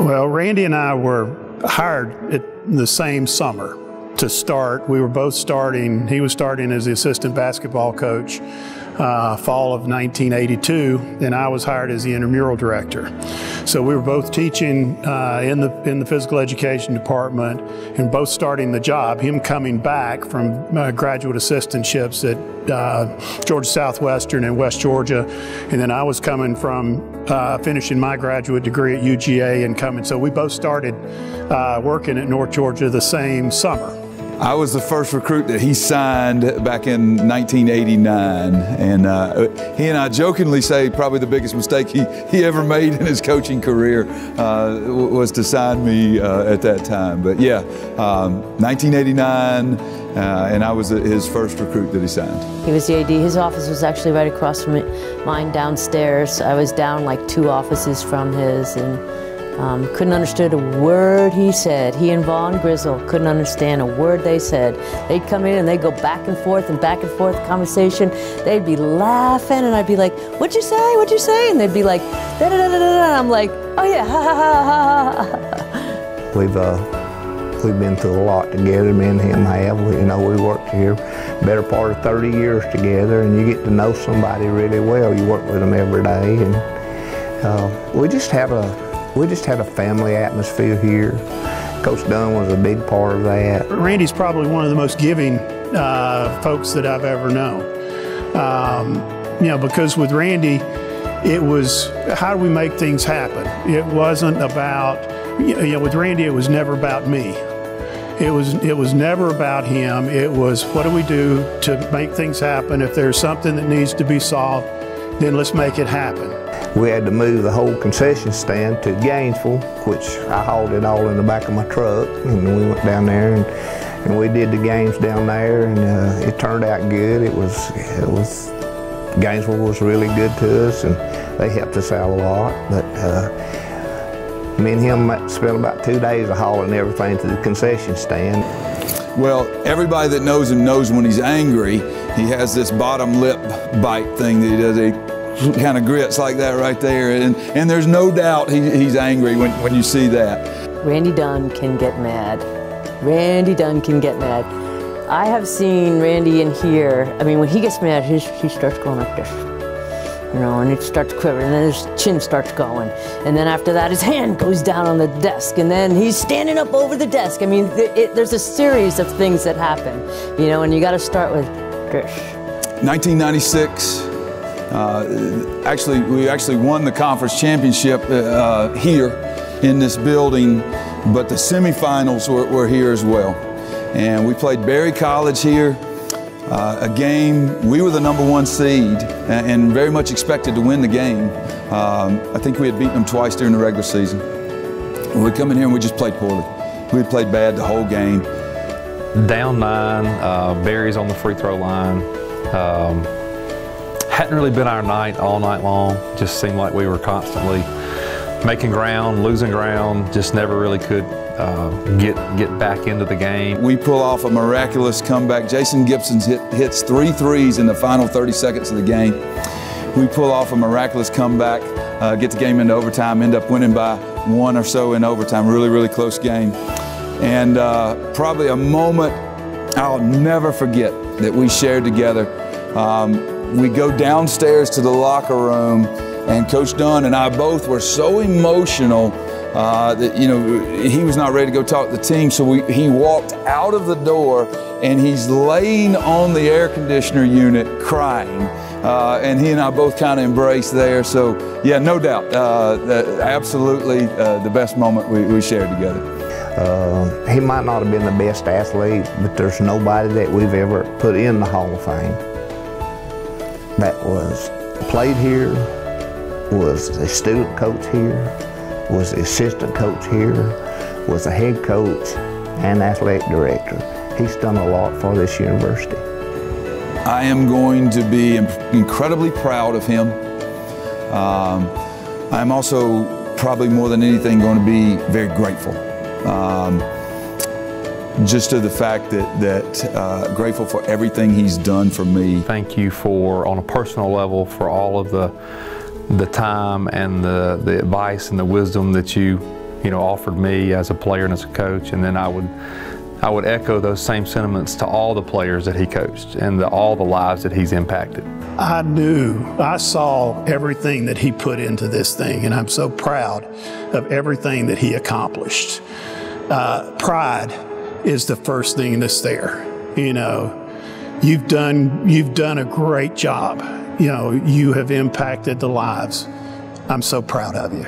Well, Randy and I were hired at the same summer to start. We were both starting. He was starting as the assistant basketball coach fall of 1982, and I was hired as the intramural director. So we were both teaching in the physical education department and both starting the job. Him coming back from graduate assistantships at Georgia Southwestern and West Georgia, and then I was coming from finishing my graduate degree at UGA and coming. So we both started working at North Georgia the same summer. I was the first recruit that he signed back in 1989, and he and I jokingly say probably the biggest mistake he ever made in his coaching career was to sign me at that time. But yeah, 1989, and I was his first recruit that he signed. He was the AD. His office was actually right across from mine downstairs. I was down like 2 offices from his, and couldn't understand a word he said. He and Vaughn Grizzle couldn't understand a word they said. They'd come in and they'd go back and forth conversation. They'd be laughing and I'd be like, "What'd you say? What'd you say?" And they'd be like, "Da da da da da." And I'm like, "Oh yeah, ha ha ha ha." We've been through a lot together. Me and him have. You know, we worked here better part of 30 years together, and you get to know somebody really well. You work with them every day, and we just had a family atmosphere here. Coach Dunn was a big part of that. Randy's probably one of the most giving folks that I've ever known. You know, because with Randy, it was how do we make things happen? It wasn't about, you know, with Randy, it was never about me. It was never about him. It was what do we do to make things happen? If there's something that needs to be solved, then let's make it happen. We had to move the whole concession stand to Gainesville, which I hauled it all in the back of my truck, and we went down there and we did the games down there, and it turned out good. Gainesville was really good to us, and they helped us out a lot. But me and him spent about 2 days of hauling everything to the concession stand. Well, everybody that knows him knows when he's angry, he has this bottom lip bite thing that he does. He kind of grits like that right there, and there's no doubt he's angry when you see that. Randy Dunn can get mad. Randy Dunn can get mad. I have seen Randy in here. I mean, when he gets mad, he starts going like this, you know, and it starts quivering, and then his chin starts going, and then after that, his hand goes down on the desk, and then he's standing up over the desk. I mean, there's a series of things that happen, you know, and you got to start with this. 1996. We actually won the conference championship here in this building, but the semifinals were here as well. And we played Berry College here, a game. We were the #1 seed and very much expected to win the game. I think we had beaten them twice during the regular season. We come in here and we just played poorly. We had played bad the whole game. Down 9, Berry's on the free throw line. Hadn't really been our night all night long. Just seemed like we were constantly making ground, losing ground, just never really could get back into the game. We pull off a miraculous comeback. Jason Gibson hits 3 threes in the final 30 seconds of the game. We pull off a miraculous comeback, get the game into overtime, end up winning by 1 or so in overtime. Really, really close game. And probably a moment I'll never forget that we shared together. We go downstairs to the locker room, and Coach Dunn and I both were so emotional that, you know, he was not ready to go talk to the team, so he walked out of the door and he's laying on the air conditioner unit crying, and he and I both kind of embraced there. So yeah, no doubt, absolutely the best moment we shared together. He might not have been the best athlete, but there's nobody that we've ever put in the Hall of Fame that played here, was a student coach here, was the assistant coach here, was the head coach and athletic director. He's done a lot for this university. I am going to be incredibly proud of him. I'm also probably more than anything going to be very grateful. Just to the fact that grateful for everything he's done for me. Thank you for, on a personal level, for all of the time and the advice and the wisdom that you offered me as a player and as a coach, and then I would echo those same sentiments to all the players that he coached and all the lives that he's impacted. I saw everything that he put into this thing, and I'm so proud of everything that he accomplished. Pride is the first thing that's there. You've done a great job. You have impacted the lives. I'm so proud of you.